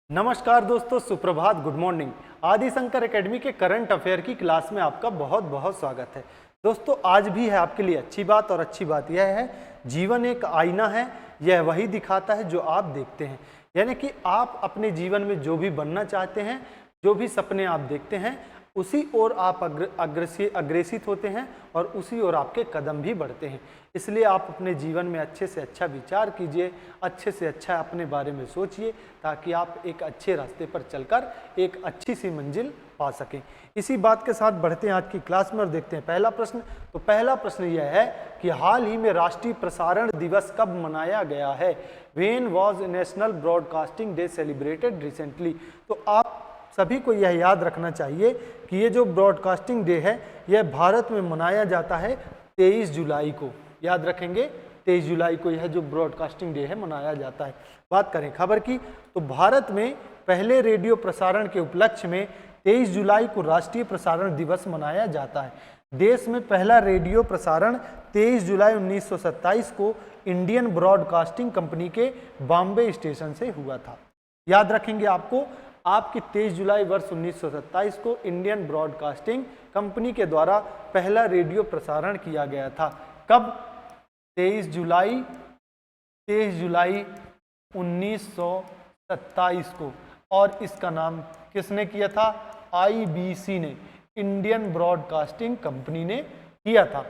नमस्कार दोस्तों, सुप्रभात, गुड मॉर्निंग। आदि शंकर एकेडमी के करंट अफेयर की क्लास में आपका बहुत बहुत स्वागत है। दोस्तों, आज भी है आपके लिए अच्छी बात, और अच्छी बात यह है, जीवन एक आईना है, यह वही दिखाता है जो आप देखते हैं। यानी कि आप अपने जीवन में जो भी बनना चाहते हैं, जो भी सपने आप देखते हैं, उसी ओर आप अग्रेसित होते हैं और उसी ओर आपके कदम भी बढ़ते हैं। इसलिए आप अपने जीवन में अच्छे से अच्छा विचार कीजिए, अच्छे से अच्छा अपने बारे में सोचिए, ताकि आप एक अच्छे रास्ते पर चलकर एक अच्छी सी मंजिल पा सकें। इसी बात के साथ बढ़ते हैं आज की क्लास में और देखते हैं पहला प्रश्न। तो पहला प्रश्न यह है कि हाल ही में राष्ट्रीय प्रसारण दिवस कब मनाया गया है? When was national broadcasting day celebrated recently? तो आप सभी को यह याद रखना चाहिए कि ये जो ब्रॉडकास्टिंग डे है, यह भारत में मनाया जाता है 23 जुलाई को। याद रखेंगे, 23 जुलाई को यह जो ब्रॉडकास्टिंग डे है मनाया जाता है। बात करें खबर की, तो भारत में पहले रेडियो प्रसारण के उपलक्ष्य में 23 जुलाई को राष्ट्रीय प्रसारण दिवस मनाया जाता है। देश में पहला रेडियो प्रसारण 23 जुलाई 1927 को इंडियन ब्रॉडकास्टिंग कंपनी के बॉम्बे स्टेशन से हुआ था। याद रखेंगे आपकी 23 जुलाई वर्ष 1927 को इंडियन ब्रॉडकास्टिंग कंपनी के द्वारा पहला रेडियो प्रसारण किया गया था। कब? 23 जुलाई 1927 को। और इसका नाम किसने किया था? आईबीसी ने, इंडियन ब्रॉडकास्टिंग कंपनी ने किया था।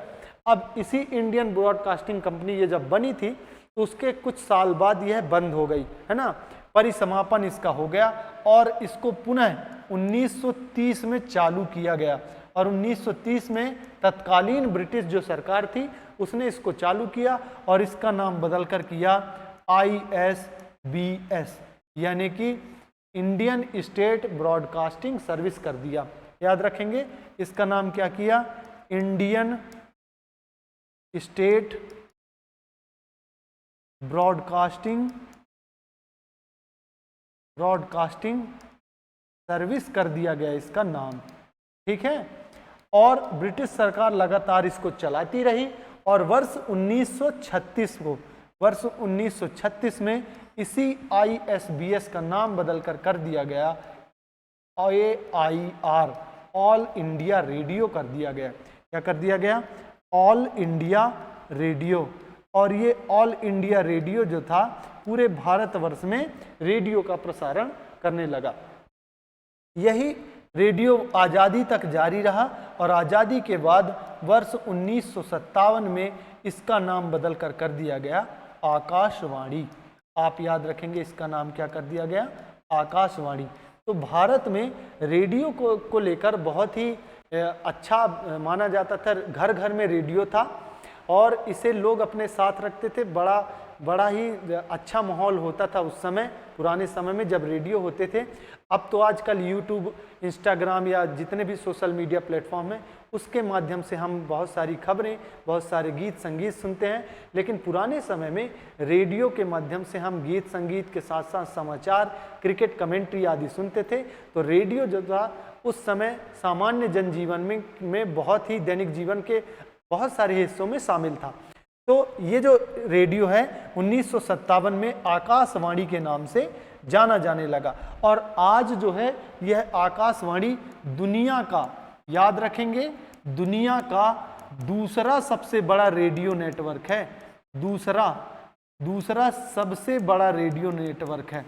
अब इसी इंडियन ब्रॉडकास्टिंग कंपनी ये जब बनी थी, तो उसके कुछ साल बाद यह बंद हो गई, है ना, परिसमापन इसका हो गया, और इसको पुनः 1930 में चालू किया गया। और 1930 में तत्कालीन ब्रिटिश जो सरकार थी, उसने इसको चालू किया और इसका नाम बदलकर किया ISBS, यानी कि इंडियन स्टेट ब्रॉडकास्टिंग सर्विस कर दिया। याद रखेंगे, इसका नाम क्या किया? इंडियन स्टेट ब्रॉडकास्टिंग सर्विस कर दिया गया इसका नाम, ठीक है। और ब्रिटिश सरकार लगातार इसको चलाती रही, और वर्ष 1936 में इसी ISBS का नाम बदलकर कर दिया गया AIR, ऑल इंडिया रेडियो कर दिया गया। क्या कर दिया गया? All India radio. और ये ऑल इंडिया रेडियो जो था, पूरे भारतवर्ष में रेडियो का प्रसारण करने लगा। यही रेडियो आज़ादी तक जारी रहा, और आज़ादी के बाद वर्ष 1957 में इसका नाम बदलकर कर दिया गया आकाशवाणी। आप याद रखेंगे, इसका नाम क्या कर दिया गया? आकाशवाणी। तो भारत में रेडियो को लेकर बहुत ही अच्छा माना जाता था। घर घर में रेडियो था और इसे लोग अपने साथ रखते थे। बड़ा ही अच्छा माहौल होता था उस समय, पुराने समय में जब रेडियो होते थे। अब तो आजकल यूट्यूब, इंस्टाग्राम या जितने भी सोशल मीडिया प्लेटफॉर्म हैं, उसके माध्यम से हम बहुत सारी खबरें, बहुत सारे गीत संगीत सुनते हैं। लेकिन पुराने समय में रेडियो के माध्यम से हम गीत संगीत के साथ साथ समाचार, क्रिकेट कमेंट्री आदि सुनते थे। तो रेडियो जो था उस समय सामान्य जनजीवन में बहुत ही दैनिक जीवन के बहुत सारे हिस्सों में शामिल था। तो ये जो रेडियो है 1957 में आकाशवाणी के नाम से जाना जाने लगा। और आज जो है यह आकाशवाणी दुनिया का, याद रखेंगे, दुनिया का दूसरा सबसे बड़ा रेडियो नेटवर्क है। दूसरा सबसे बड़ा रेडियो नेटवर्क है,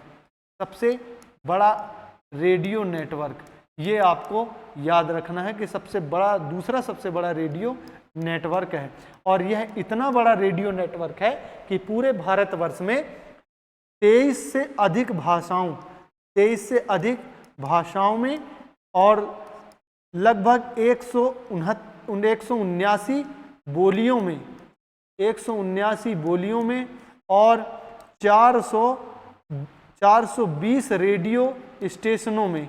सबसे बड़ा रेडियो नेटवर्क। ये आपको याद रखना है कि दूसरा सबसे बड़ा रेडियो नेटवर्क है। और यह इतना बड़ा रेडियो नेटवर्क है कि पूरे भारतवर्ष में 23 से अधिक भाषाओं में और लगभग 179 बोलियों में और 420 रेडियो स्टेशनों में,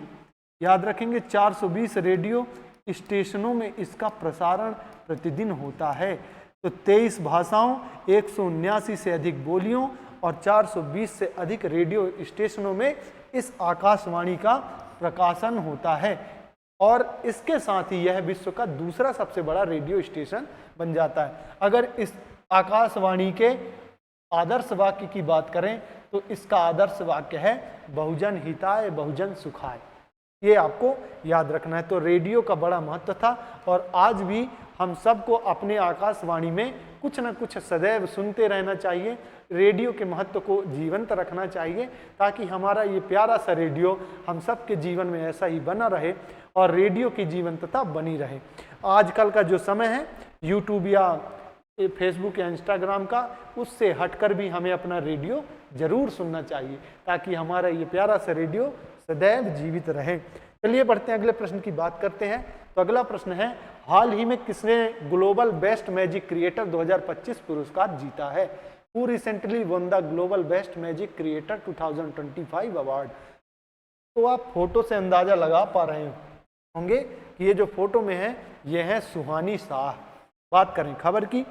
याद रखेंगे, 420 रेडियो स्टेशनों में इसका प्रसारण प्रतिदिन होता है। तो 23 भाषाओं, 179 से अधिक बोलियों और 420 से अधिक रेडियो स्टेशनों में इस आकाशवाणी का प्रकाशन होता है। और इसके साथ ही यह विश्व का दूसरा सबसे बड़ा रेडियो स्टेशन बन जाता है। अगर इस आकाशवाणी के आदर्श वाक्य की बात करें तो इसका आदर्श वाक्य है बहुजन हिताय बहुजन सुखाय। ये आपको याद रखना है। तो रेडियो का बड़ा महत्व था और आज भी हम सबको अपने आकाशवाणी में कुछ न कुछ सदैव सुनते रहना चाहिए। रेडियो के महत्व को जीवंत रखना चाहिए ताकि हमारा ये प्यारा सा रेडियो हम सब के जीवन में ऐसा ही बना रहे और रेडियो की जीवंतता बनी रहे। आजकल का जो समय है यूट्यूब या फेसबुक या इंस्टाग्राम का, उससे हटकर भी हमें अपना रेडियो जरूर सुनना चाहिए ताकि हमारा ये प्यारा सा रेडियो सदैव जीवित रहे। चलिए बढ़ते हैं, अगले प्रश्न की बात करते हैं। तो अगला प्रश्न है, हाल ही में किसने ग्लोबल बेस्ट मैजिक क्रिएटर 2025 पुरस्कार जीता है? Who recently one the global best magic creator 2025 award? तो आप फोटो से अंदाजा लगा पा रहे होंगे कि ये जो फोटो में है ये है सुहानी शाह। बात करें खबर की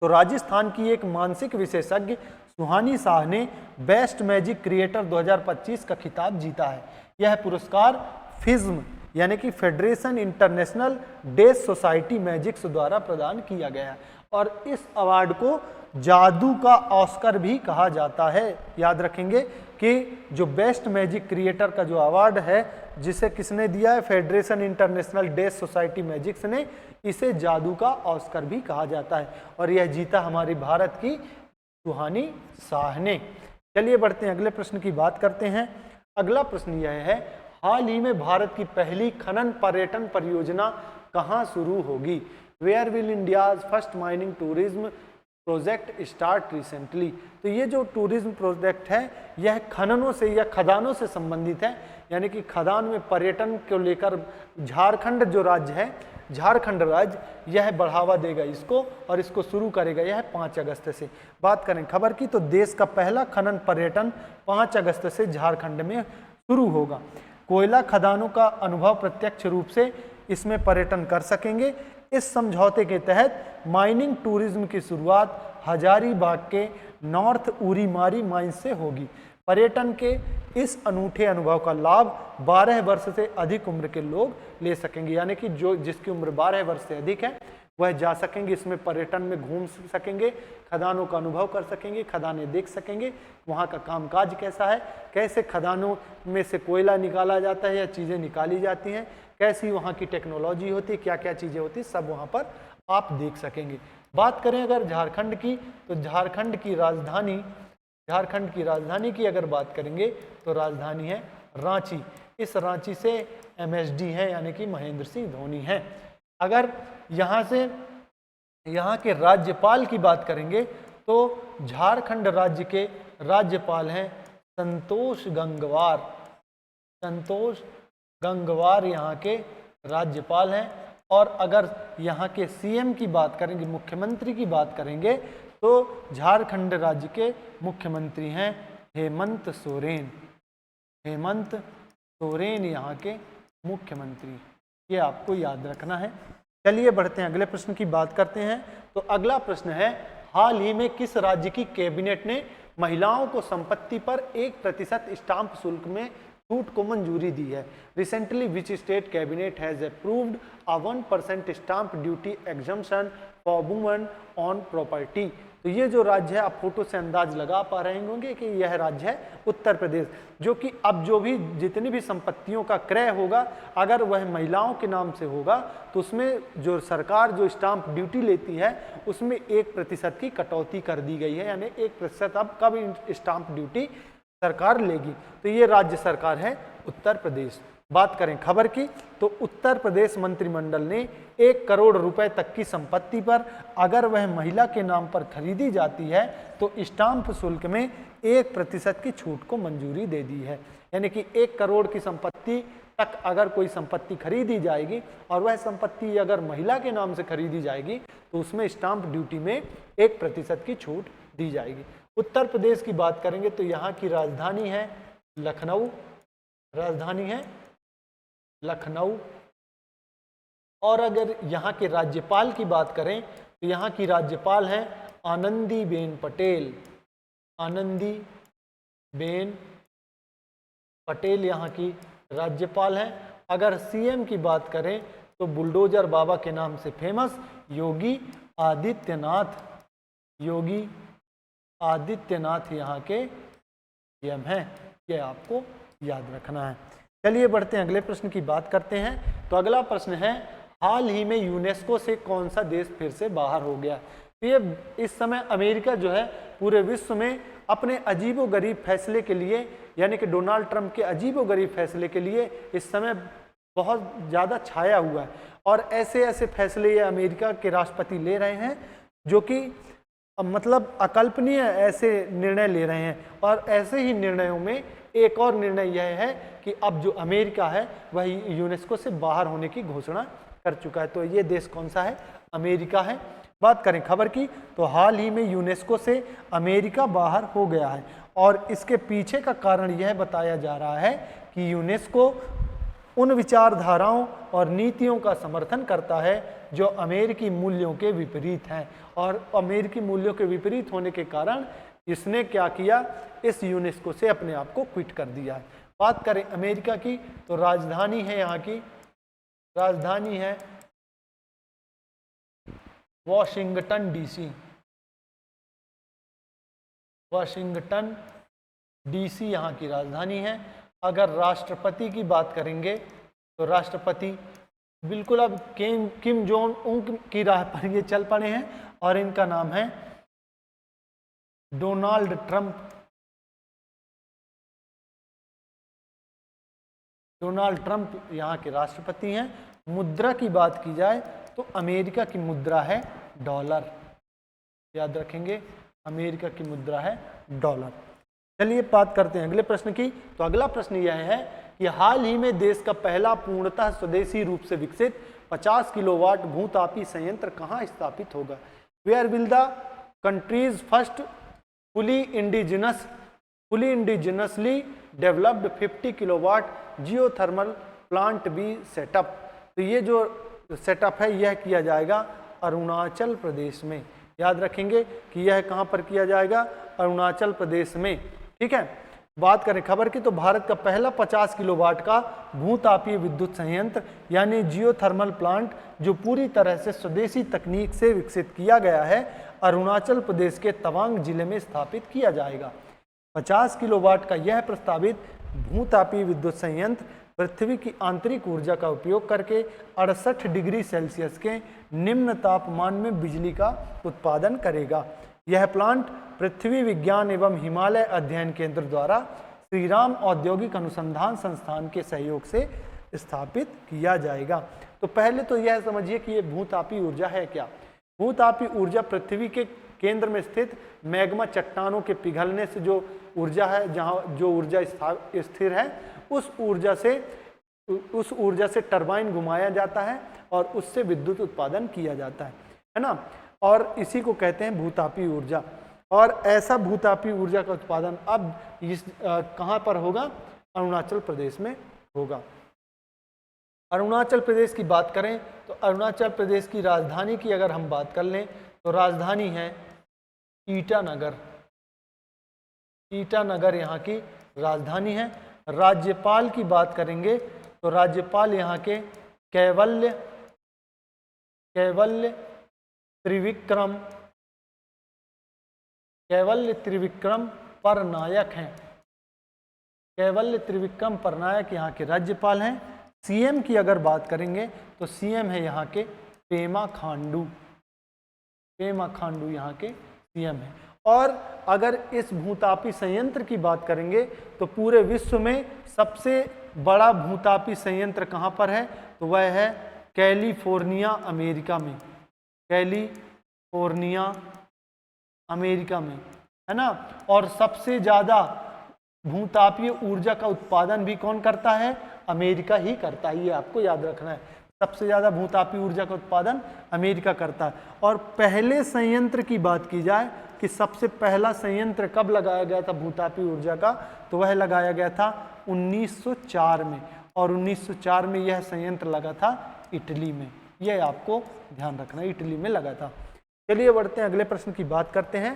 तो राजस्थान की एक मानसिक विशेषज्ञ सुहानी शाह ने बेस्ट मैजिक क्रिएटर 2025 का खिताब जीता है। यह पुरस्कार फिज्म यानी कि फेडरेशन इंटरनेशनल डेस सोसाइटी मैजिक्स द्वारा प्रदान किया गया है और इस अवार्ड को जादू का ऑस्कर भी कहा जाता है। याद रखेंगे कि जो बेस्ट मैजिक क्रिएटर का जो अवार्ड है जिसे किसने दिया है, फेडरेशन इंटरनेशनल डेस सोसाइटी मैजिक्स ने, इसे जादू का ऑस्कर भी कहा जाता है और यह जीता हमारे भारत की सुहानी शाह ने। चलिए बढ़ते हैं, अगले प्रश्न की बात करते हैं। अगला प्रश्न यह है, हाल ही में भारत की पहली खनन पर्यटन परियोजना कहाँ शुरू होगी? Where will India's first mining tourism project start recently? तो ये जो टूरिज्म प्रोजेक्ट है यह खननों से या खदानों से संबंधित है, यानी कि खदान में पर्यटन को लेकर झारखंड जो राज्य है, झारखंड राज्य यह बढ़ावा देगा इसको और इसको शुरू करेगा। यह 5 अगस्त से। बात करें खबर की तो देश का पहला खनन पर्यटन 5 अगस्त से झारखंड में शुरू होगा। कोयला खदानों का अनुभव प्रत्यक्ष रूप से इसमें पर्यटन कर सकेंगे। इस समझौते के तहत माइनिंग टूरिज्म की शुरुआत हजारीबाग के नॉर्थ उरीमारी माइन से होगी। पर्यटन के इस अनूठे अनुभव का लाभ 12 वर्ष से अधिक उम्र के लोग ले सकेंगे, यानी कि जो जिसकी उम्र 12 वर्ष से अधिक है वह जा सकेंगे, इसमें पर्यटन में घूम सकेंगे, खदानों का अनुभव कर सकेंगे, खदानें देख सकेंगे, वहाँ का कामकाज कैसा है, कैसे खदानों में से कोयला निकाला जाता है या चीज़ें निकाली जाती हैं, कैसी वहाँ की टेक्नोलॉजी होती है, क्या क्या चीज़ें होती है, सब वहाँ पर आप देख सकेंगे। बात करें अगर झारखंड की तो झारखंड की राजधानी की अगर बात करेंगे तो राजधानी है रांची। इस रांची से MSD है यानी कि महेंद्र सिंह धोनी है। अगर यहाँ के राज्यपाल की बात करेंगे तो झारखंड राज्य के राज्यपाल हैं संतोष गंगवार यहाँ के राज्यपाल हैं। और अगर यहाँ के CM की बात करेंगे, मुख्यमंत्री की बात करेंगे तो झारखंड राज्य के मुख्यमंत्री हैं हेमंत सोरेन यहाँ के मुख्यमंत्री। ये आपको याद रखना है। चलिए बढ़ते हैं, अगले प्रश्न की बात करते हैं। तो अगला प्रश्न है, हाल ही में किस राज्य की कैबिनेट ने महिलाओं को संपत्ति पर 1% स्टाम्प शुल्क में छूट को मंजूरी दी है? Recently which state cabinet has approved a 1% stamp duty exemption for women on property? तो ये जो राज्य है आप फोटो से अंदाज लगा पा रहे होंगे कि यह राज्य है उत्तर प्रदेश, जो कि अब जो भी जितनी भी संपत्तियों का क्रय होगा अगर वह महिलाओं के नाम से होगा तो उसमें जो सरकार जो स्टाम्प ड्यूटी लेती है उसमें 1% की कटौती कर दी गई है, यानी 1% अब कब स्टाम्प ड्यूटी सरकार लेगी। तो ये राज्य सरकार है उत्तर प्रदेश। बात करें खबर की तो उत्तर प्रदेश मंत्रिमंडल ने 1 करोड़ रुपए तक की संपत्ति पर अगर वह महिला के नाम पर खरीदी जाती है तो स्टाम्प शुल्क में 1% की छूट को मंजूरी दे दी है। यानी कि 1 करोड़ की संपत्ति तक अगर कोई संपत्ति खरीदी जाएगी और वह संपत्ति अगर महिला के नाम से खरीदी जाएगी तो उसमें स्टाम्प ड्यूटी में 1% की छूट दी जाएगी। उत्तर प्रदेश की बात करेंगे तो यहाँ की राजधानी है लखनऊ। और अगर यहाँ के राज्यपाल की बात करें तो यहाँ की राज्यपाल हैं आनंदीबेन पटेल यहाँ की राज्यपाल हैं। अगर CM की बात करें तो बुलडोजर बाबा के नाम से फेमस योगी आदित्यनाथ यहाँ के नियम है, ये आपको याद रखना है। चलिए बढ़ते हैं, अगले प्रश्न की बात करते हैं। तो अगला प्रश्न है, हाल ही में यूनेस्को से कौन सा देश फिर से बाहर हो गया। तो ये इस समय अमेरिका जो है पूरे विश्व में अपने अजीबोगरीब फैसले के लिए, यानी कि डोनाल्ड ट्रंप के अजीबोगरीब फैसले के लिए इस समय बहुत ज़्यादा छाया हुआ है। और ऐसे ऐसे फैसले ये अमेरिका के राष्ट्रपति ले रहे हैं जो कि मतलब अकल्पनीय ऐसे निर्णय ले रहे हैं। और ऐसे ही निर्णयों में एक और निर्णय यह है कि अब जो अमेरिका है वह यूनेस्को से बाहर होने की घोषणा कर चुका है। तो ये देश कौन सा है? अमेरिका है। बात करें खबर की, तो हाल ही में यूनेस्को से अमेरिका बाहर हो गया है और इसके पीछे का कारण यह बताया जा रहा है कि यूनेस्को उन विचारधाराओं और नीतियों का समर्थन करता है जो अमेरिकी मूल्यों के विपरीत हैं। और अमेरिकी मूल्यों के विपरीत होने के कारण इसने क्या किया, इस यूनेस्को से अपने आप को क्विट कर दिया है। बात करें अमेरिका की, तो राजधानी है यहाँ की, राजधानी है वॉशिंगटन डीसी। वॉशिंगटन डीसी यहाँ की राजधानी है। अगर राष्ट्रपति की बात करेंगे तो राष्ट्रपति बिल्कुल अब किम जोंग उन की राह पर ये चल पड़े हैं और इनका नाम है डोनाल्ड ट्रंप। डोनाल्ड ट्रंप यहाँ के राष्ट्रपति हैं। मुद्रा की बात की जाए तो अमेरिका की मुद्रा है डॉलर, याद रखेंगे अमेरिका की मुद्रा है डॉलर। चलिए बात करते हैं अगले प्रश्न की। तो अगला प्रश्न यह है कि हाल ही में देश का पहला पूर्णतः स्वदेशी रूप से विकसित 50 किलोवाट भूतापी संयंत्र कहाँ स्थापित होगा। Where will the country's first fully indigenously developed 50 kilowatt geothermal plant be set up. तो ये जो सेटअप है यह किया जाएगा अरुणाचल प्रदेश में। याद रखेंगे कि यह कहाँ पर किया जाएगा, अरुणाचल प्रदेश में। ठीक है। बात करें खबर की, तो भारत का पहला 50 किलोवाट का भूतापीय विद्युत संयंत्र यानी जियोथर्मल प्लांट जो पूरी तरह से स्वदेशी तकनीक से विकसित किया गया है, अरुणाचल प्रदेश के तवांग जिले में स्थापित किया जाएगा। 50 किलोवाट का यह प्रस्तावित भूतापीय विद्युत संयंत्र पृथ्वी की आंतरिक ऊर्जा का उपयोग करके 68 डिग्री सेल्सियस के निम्न तापमान में बिजली का उत्पादन करेगा। यह प्लांट पृथ्वी विज्ञान एवं हिमालय अध्ययन केंद्र द्वारा श्रीराम औद्योगिक अनुसंधान संस्थान के सहयोग से स्थापित किया जाएगा। तो पहले तो यह समझिए कि ये भूतापी ऊर्जा है क्या। भूतापी ऊर्जा पृथ्वी के केंद्र में स्थित मैग्मा चट्टानों के पिघलने से जो ऊर्जा है, जहाँ जो ऊर्जा स्थिर है, उस ऊर्जा से टरबाइन घुमाया जाता है और उससे विद्युत उत्पादन किया जाता है ना। और इसी को कहते हैं भूतापी ऊर्जा। और ऐसा भूतापी ऊर्जा का उत्पादन अब कहाँ पर होगा, अरुणाचल प्रदेश में होगा। अरुणाचल प्रदेश की बात करें तो अरुणाचल प्रदेश की राजधानी की अगर हम बात कर लें तो राजधानी है ईटानगर। ईटानगर यहाँ की राजधानी है। राज्यपाल की बात करेंगे तो राज्यपाल यहाँ के कैवल्य त्रिविक्रम परनायक हैं। कैवल्य त्रिविक्रम परनायक यहाँ के राज्यपाल हैं। सीएम की अगर बात करेंगे तो सीएम है यहाँ के पेमा खांडू। पेमा खांडू यहाँ के सीएम है। और अगर इस भूतापी संयंत्र की बात करेंगे तो पूरे विश्व में सबसे बड़ा भूतापी संयंत्र कहाँ पर है, तो वह है कैलिफोर्निया अमेरिका में। कैलिफोर्निया अमेरिका में, है ना। और सबसे ज़्यादा भूतापीय ऊर्जा का उत्पादन भी कौन करता है, अमेरिका ही करता है। ये आपको याद रखना है, सबसे ज़्यादा भूतापीय ऊर्जा का उत्पादन अमेरिका करता है। और पहले संयंत्र की बात की जाए कि सबसे पहला संयंत्र कब लगाया गया था भूतापीय ऊर्जा का, तो वह लगाया गया था 1904 में। और 1904 में यह संयंत्र लगा था इटली में। यह आपको ध्यान रखना, इटली में लगा था। चलिए बढ़ते हैं, अगले प्रश्न की बात करते हैं।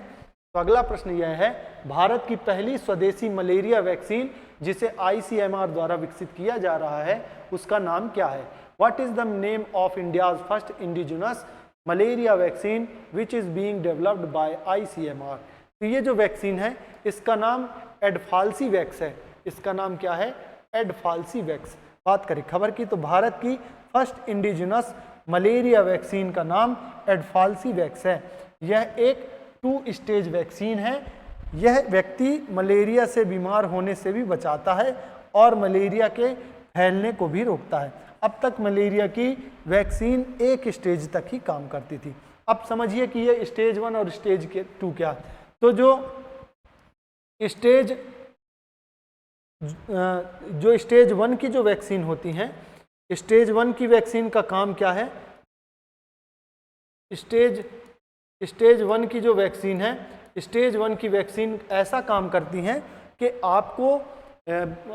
तो अगला प्रश्न यह है, भारत की पहली स्वदेशी मलेरिया वैक्सीन जिसे ICMR द्वारा विकसित किया जा रहा है उसका नाम क्या है। What is the name of India's first indigenous malaria vaccine which is being developed by ICMR। तो ये जो वैक्सीन है इसका नाम एडफाल्सीवैक्स है। इसका नाम क्या है? एडफाल्सीवैक्स। बात करें खबर की तो भारत की फर्स्ट इंडिजिनस मलेरिया वैक्सीन का नाम एडफाल्सीवैक्स है। यह एक 2 स्टेज वैक्सीन है। यह व्यक्ति मलेरिया से बीमार होने से भी बचाता है और मलेरिया के फैलने को भी रोकता है। अब तक मलेरिया की वैक्सीन एक स्टेज तक ही काम करती थी। अब समझिए कि ये स्टेज 1 और स्टेज 2 क्या। तो जो स्टेज 1 की जो वैक्सीन होती हैं, स्टेज 1 की वैक्सीन का काम क्या है? स्टेज 1 की जो वैक्सीन है, स्टेज 1 की वैक्सीन ऐसा काम करती हैं कि आपको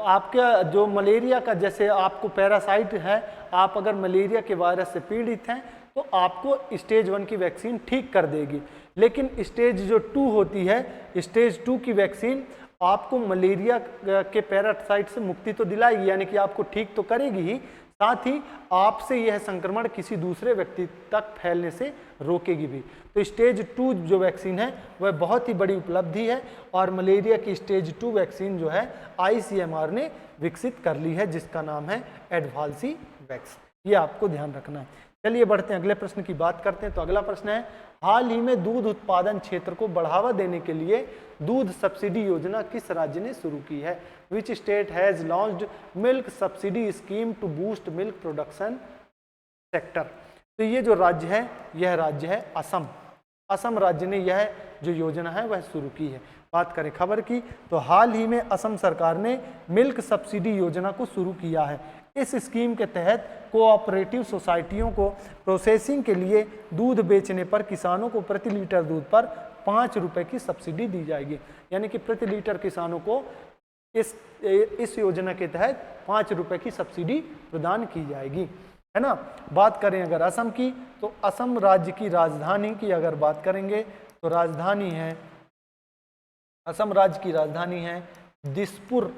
आपका जो मलेरिया का, जैसे आपको पैरासाइट है, आप अगर मलेरिया के वायरस से पीड़ित हैं तो आपको स्टेज 1 की वैक्सीन ठीक कर देगी। लेकिन स्टेज जो 2 होती है, स्टेज 2 की वैक्सीन आपको मलेरिया के पैरासाइट से मुक्ति तो दिलाएगी, यानी कि आपको ठीक तो करेगी ही, साथ ही आपसे यह संक्रमण किसी दूसरे व्यक्ति तक फैलने से रोकेगी भी। तो स्टेज 2 जो वैक्सीन है वह बहुत ही बड़ी उपलब्धि है और मलेरिया की स्टेज 2 वैक्सीन जो है ICMR ने विकसित कर ली है, जिसका नाम है एडफाल्सीवैक्स। ये आपको ध्यान रखना है। चलिए बढ़ते हैं, अगले प्रश्न की बात करते हैं। तो अगला प्रश्न है, हाल ही में दूध उत्पादन क्षेत्र को बढ़ावा देने के लिए दूध सब्सिडी योजना किस राज्य ने शुरू की है? Which state has launched milk subsidy scheme to boost milk production sector? तो ये जो राज्य है, यह राज्य है असम। असम राज्य ने यह जो योजना है वह शुरू की है। बात करें खबर की तो हाल ही में असम सरकार ने मिल्क सब्सिडी योजना को शुरू किया है। इस स्कीम के तहत कोऑपरेटिव सोसाइटियों को प्रोसेसिंग के लिए दूध बेचने पर किसानों को प्रति लीटर दूध पर 5 रुपए की सब्सिडी दी जाएगी। यानी कि प्रति लीटर किसानों को इस योजना के तहत 5 रुपए की सब्सिडी प्रदान की जाएगी, है ना। बात करें अगर असम की तो असम राज्य की राजधानी की अगर बात करेंगे तो राजधानी है, असम राज्य की राजधानी है दिसपुर।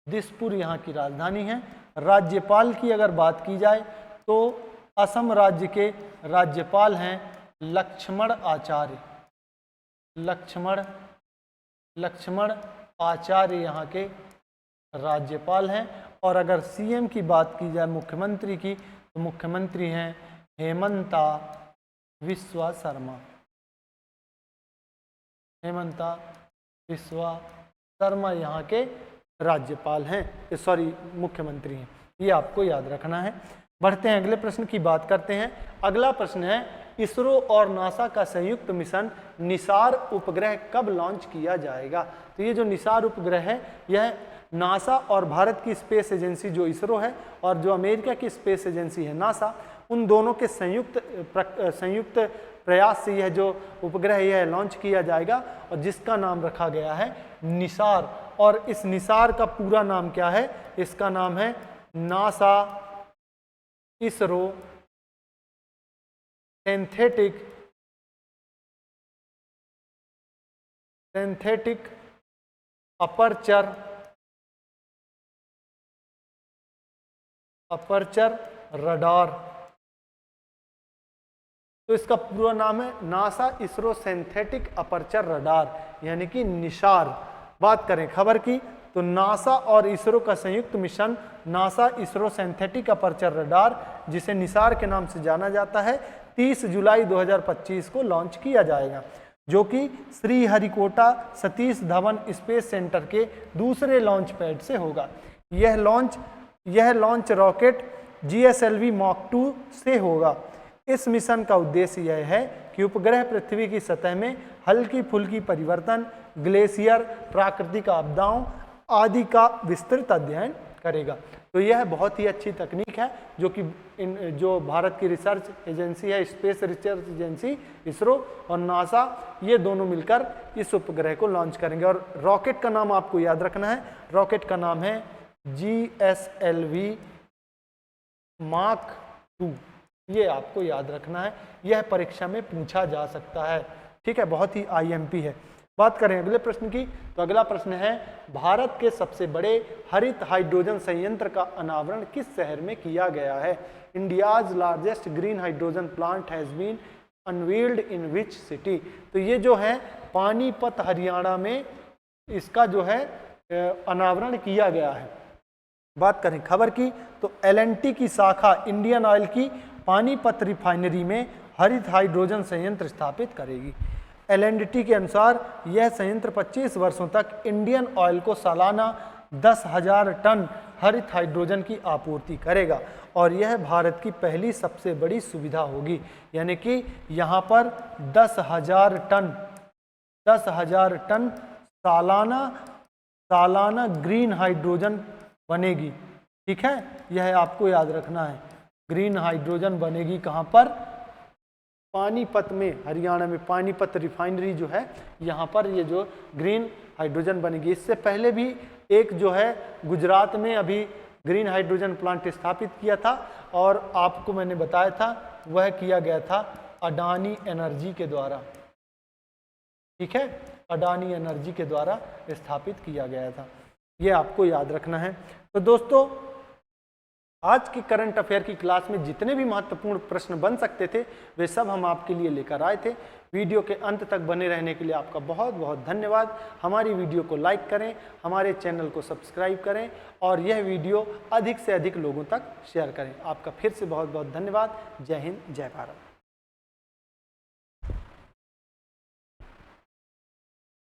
दिसपुर यहाँ की राजधानी है। राज्यपाल की अगर बात की जाए तो असम राज्य के राज्यपाल हैं लक्ष्मण आचार्य। लक्ष्मण आचार्य यहाँ के राज्यपाल हैं। और अगर CM की बात की जाए, मुख्यमंत्री की, तो मुख्यमंत्री हैं हेमंता बिस्वा शर्मा। हेमंता बिस्वा शर्मा यहाँ के राज्यपाल हैं, सॉरी मुख्यमंत्री हैं। ये आपको याद रखना है। बढ़ते हैं अगले प्रश्न की बात करते हैं। अगला प्रश्न है, इसरो और नासा का संयुक्त मिशन निसार उपग्रह कब लॉन्च किया जाएगा? तो ये जो निसार उपग्रह है यह नासा और भारत की स्पेस एजेंसी जो इसरो है और जो अमेरिका की स्पेस एजेंसी है नासा, उन दोनों के संयुक्त प्रयास से यह जो उपग्रह यह लॉन्च किया जाएगा और जिसका नाम रखा गया है निसार। और इस निसार का पूरा नाम क्या है? इसका नाम है NASA ISRO synthetic aperture radar. तो इसका पूरा नाम है NASA ISRO synthetic aperture radar, यानी कि निसार। बात करें खबर की तो नासा और इसरो का संयुक्त mission NASA ISRO synthetic aperture radar, जिसे निसार के नाम से जाना जाता है, 30 जुलाई 2025 को लॉन्च किया जाएगा, जो कि श्रीहरिकोटा सतीश धवन स्पेस सेंटर के दूसरे लॉन्च पैड से होगा। यह लॉन्च रॉकेट GSLV Mark 2 से होगा। इस मिशन का उद्देश्य यह है कि उपग्रह पृथ्वी की सतह में हल्की फुल्की परिवर्तन, ग्लेशियर, प्राकृतिक आपदाओं आदि का विस्तृत अध्ययन करेगा। तो यह बहुत ही अच्छी तकनीक है जो कि जो भारत की रिसर्च एजेंसी है, स्पेस रिसर्च एजेंसी इसरो और नासा, ये दोनों मिलकर इस उपग्रह को लॉन्च करेंगे। और रॉकेट का नाम आपको याद रखना है, रॉकेट का नाम है GSLV Mark 2। ये आपको याद रखना है, यह परीक्षा में पूछा जा सकता है, ठीक है, बहुत ही IMP है। बात करें अगले प्रश्न की तो अगला प्रश्न है, भारत के सबसे बड़े हरित हाइड्रोजन संयंत्र का अनावरण किस शहर में किया गया है? India's largest green hydrogen plant has been unveiled in which city. तो ये जो है पानीपत हरियाणा में इसका जो है अनावरण किया गया है। बात करें खबर की तो L&T की शाखा इंडियन ऑयल की पानीपत रिफाइनरी में हरित हाइड्रोजन संयंत्र स्थापित करेगी। L&T के अनुसार यह संयंत्र 25 वर्षों तक इंडियन ऑयल को सालाना 10,000 टन हरित हाइड्रोजन की आपूर्ति करेगा और यह भारत की पहली सबसे बड़ी सुविधा होगी। यानी कि यहाँ पर 10,000 टन सालाना ग्रीन हाइड्रोजन बनेगी। ठीक है, यह आपको याद रखना है। ग्रीन हाइड्रोजन बनेगी कहाँ पर? पानीपत में, हरियाणा में पानीपत रिफाइनरी जो है यहाँ पर ये जो ग्रीन हाइड्रोजन बनेगी। इससे पहले भी एक जो है गुजरात में अभी ग्रीन हाइड्रोजन प्लांट स्थापित किया था और आपको मैंने बताया था वह किया गया था अडानी एनर्जी के द्वारा। ठीक है, अडानी एनर्जी के द्वारा स्थापित किया गया था, ये आपको याद रखना है। तो दोस्तों आज के करंट अफेयर की क्लास में जितने भी महत्वपूर्ण प्रश्न बन सकते थे वे सब हम आपके लिए लेकर आए थे। वीडियो के अंत तक बने रहने के लिए आपका बहुत बहुत धन्यवाद। हमारी वीडियो को लाइक करें, हमारे चैनल को सब्सक्राइब करें और यह वीडियो अधिक से अधिक लोगों तक शेयर करें। आपका फिर से बहुत बहुत धन्यवाद। जय हिंद, जय भारत।